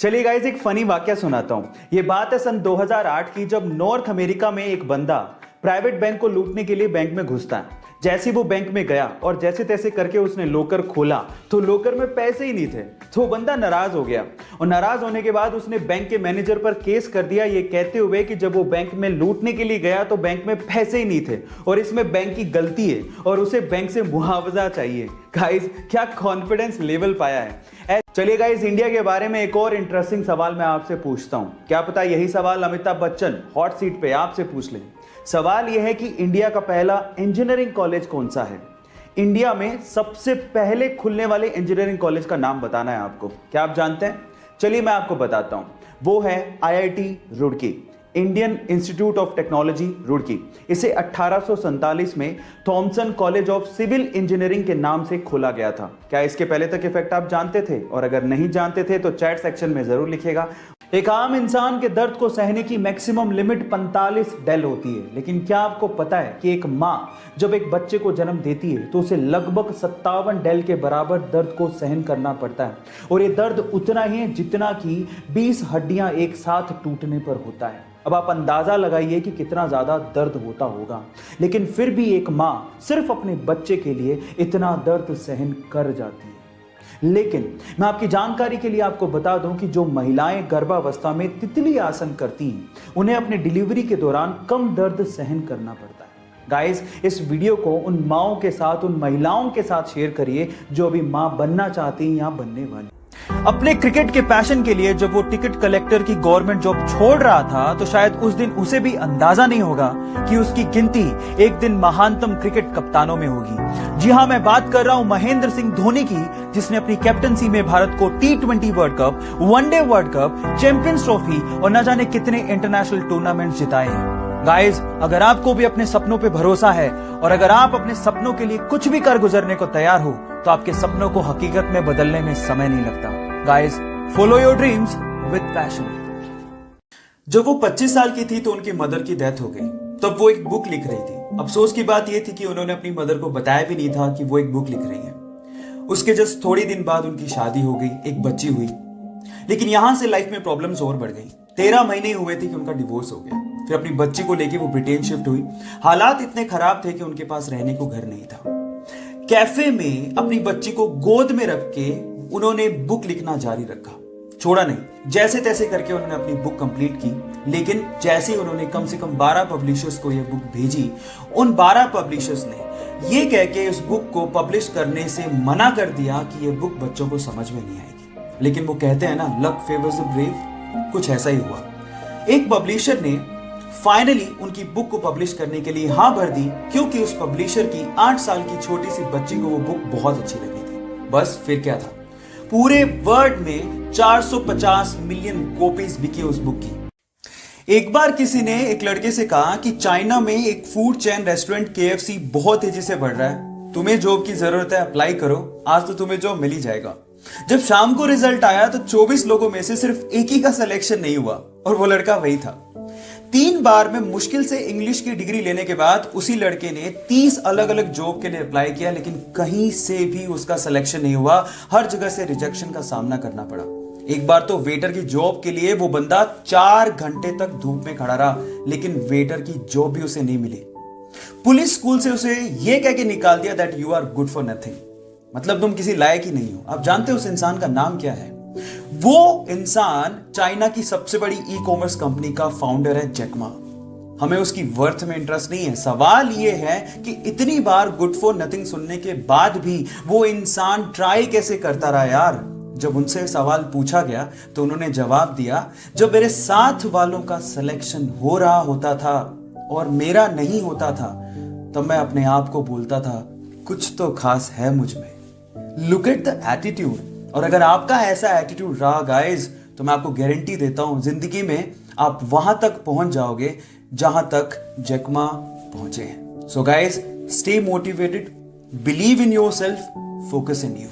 चलिए गाइस, एक फनी वाकया सुनाता हूं। ये बात है सन 2008 की, जब नॉर्थ अमेरिका में एक बंदा प्राइवेट बैंक को लूटने के लिए बैंक में घुसता है। जैसे ही वो बैंक में गया और जैसे तैसे करके उसने लॉकर खोला तो लॉकर में पैसे ही नहीं थे। तो वो बंदा नाराज हो गया और नाराज होने के बाद उसने बैंक के मैनेजर पर केस कर दिया, ये कहते हुए कि जब वो बैंक में लूटने के लिए गया तो बैंक में पैसे ही नहीं थे और इसमें बैंक की गलती है और उसे बैंक से मुआवजा चाहिए। गाइस, क्या कॉन्फिडेंस लेवल पाया है। चलिए गाइस, इंडिया के बारे में एक और इंटरेस्टिंग सवाल मैं आपसे पूछता हूं। क्या पता यही सवाल अमिताभ बच्चन हॉट सीट पे आपसे पूछ लें। सवाल यह है कि इंडिया का पहला इंजीनियरिंग कॉलेज कौन सा है। इंडिया में सबसे पहले खुलने वाले इंजीनियरिंग कॉलेज का नाम बताना है आपको। क्या आप जानते हैं? चलिए मैं आपको बताता हूं। वो है IIT Roorkee, Indian institute of technology Roorkee. इसे 1847 में Thomson college of civil engineering के नाम से खोला गया था। क्या इसके पहले तक इफेक्ट आप जानते थे? और अगर नहीं जानते थे तो चैट सेक्शन में जरूर लिखिएगा। एक आम इंसान के दर्द को सहने की मैक्सिमम लिमिट 45 डेल होती है, लेकिन क्या आपको पता है कि एक मां जब एक बच्चे को जन्म देती है तो उसे लगभग 57 डेल के बराबर दर्द को सहन करना पड़ता है। और ये दर्द उतना ही है जितना कि 20 हड्डियां एक साथ टूटने पर होता है। अब आप अंदाजा लगाइए कि कितना ज्यादा दर्द होता होगा, लेकिन फिर भी एक मां सिर्फ अपने बच्चे के लिए इतना दर्द सहन कर जाती है। लेकिन मैं आपकी जानकारी के लिए आपको बता दूं कि जो महिलाएं गर्भावस्था में तितली आसन करती हैं, उन्हें अपने डिलीवरी के दौरान कम दर्द सहन करना पड़ता है। गाइस, इस वीडियो को उन माओं के साथ, उन महिलाओं के साथ शेयर करिए जो अभी मां बनना चाहती हैं या बनने वाली। अपने क्रिकेट के पैशन के लिए जब वो टिकट कलेक्टर की गवर्नमेंट जॉब छोड़ रहा था तो शायद उस दिन उसे भी अंदाजा नहीं होगा कि उसकी गिनती एक दिन महानतम क्रिकेट कप्तानों में होगी। जी हां, मैं बात कर रहा हूं महेंद्र सिंह धोनी की, जिसने अपनी कैप्टनसी में भारत को T20 world cup, one day world cup, champions trophy और न जाने कितने इंटरनेशनल टूर्नामेंट जिताए हैं। गाइस, अगर आपको भी अपने सपनों पे भरोसा है और अगर आप अपने सपनों के लिए कुछ भी कर गुजरने को तैयार हो तो आपके सपनों को हकीकत में बदलने में समय नहीं लगता। Guys, follow your dreams with passion. जब वो 25 साल की थी तो उनकी मदर की डेथ हो गई। तब वो एक बुक लिख रही थी। अफसोस की बात यह थी कि उन्होंने अपनी मदर को बताया भी नहीं था कि वो एक बुक लिख रही है। उसके जस्ट थोड़ी दिन बाद उनकी शादी हो गई, एक बच्ची हुई। लेकिन यहां से लाइफ में प्रॉब्लम्स और बढ़ गई। 13 महीने हुए थे कि उनका डिवोर्स हो गया। फिर अपनी बच्ची को लेके वो ब्रिटेन शिफ्ट हुई। हालात इतने खराब थे कि उनके पास रहने को घर नहीं था। कैफे में अपनी बच्ची को गोद में रख के उन्होंने बुक लिखना जारी रखा, छोड़ा नहीं। जैसे तैसे करके उन्होंने अपनी बुक कंप्लीट की। लेकिन जैसे उन्होंने कम से कम 12 पब्लिशर्स को यह बुक भेजी, उन 12 पब्लिशर्स ने ये कह के इस बुक को पब्लिश करने से मना कर दिया कि यह बुक बच्चों को समझ में नहीं आएगी। लेकिन वो कहते हैं ना, लक फेवर्स द ब्रेव, कुछ ऐसा ही हुआ। एक पब्लिशर ने फाइनली उनकी बुक को पब्लिश करने के लिए हाँ भर दी, क्योंकि उस पब्लिशर की 8 साल की छोटी सी बच्ची को वो बुक बहुत अच्छी लगी थी। बस फिर क्या था, पूरे वर्ल्ड में 450 मिलियन कॉपीज बिकी उस बुक की। एक बार किसी ने एक लड़के से कहा कि चाइना में एक फूड चेन रेस्टोरेंट KFC बहुत तेजी से बढ़ रहा है, तुम्हें जॉब की जरूरत है, अप्लाई करो, आज तो तुम्हें जॉब मिल ही जाएगा। जब शाम को रिजल्ट आया तो 24 लोगों में से सिर्फ एक ही का सिलेक्शन नहीं हुआ और वो लड़का वही था। 3 बार में मुश्किल से इंग्लिश की डिग्री लेने के बाद उसी लड़के ने 30 अलग अलग जॉब के लिए अप्लाई किया, लेकिन कहीं से भी उसका सिलेक्शन नहीं हुआ। हर जगह से रिजेक्शन का सामना करना पड़ा। एक बार तो वेटर की जॉब के लिए वो बंदा 4 घंटे तक धूप में खड़ा रहा, लेकिन वेटर की जॉब भी उसे नहीं मिली। पुलिस स्कूल से उसे यह कह के निकाल दिया that you are good for nothing, मतलब तुम किसी लायक ही नहीं हो। आप जानते हो उस इंसान का नाम क्या है? वो इंसान चाइना की सबसे बड़ी ई-कॉमर्स कंपनी का फाउंडर है, जैक मा। हमें उसकी वर्थ में इंटरेस्ट नहीं है। सवाल यह है कि इतनी बार गुड फॉर नथिंग सुनने के बाद भी वो इंसान ट्राई कैसे करता रहा यार। जब उनसे सवाल पूछा गया तो उन्होंने जवाब दिया, जब मेरे साथ वालों का सिलेक्शन हो रहा होता था और मेरा नहीं होता था, तब मैं अपने आप को बोलता था कुछ तो खास है मुझ में। Look at the attitude. और अगर आपका ऐसा एटीट्यूड रहा गाइस, तो मैं आपको गारंटी देता हूं जिंदगी में आप वहां तक पहुंच जाओगे जहां तक जैक मा पहुंचे हैं। So guys, stay motivated, believe in yourself, focus in you.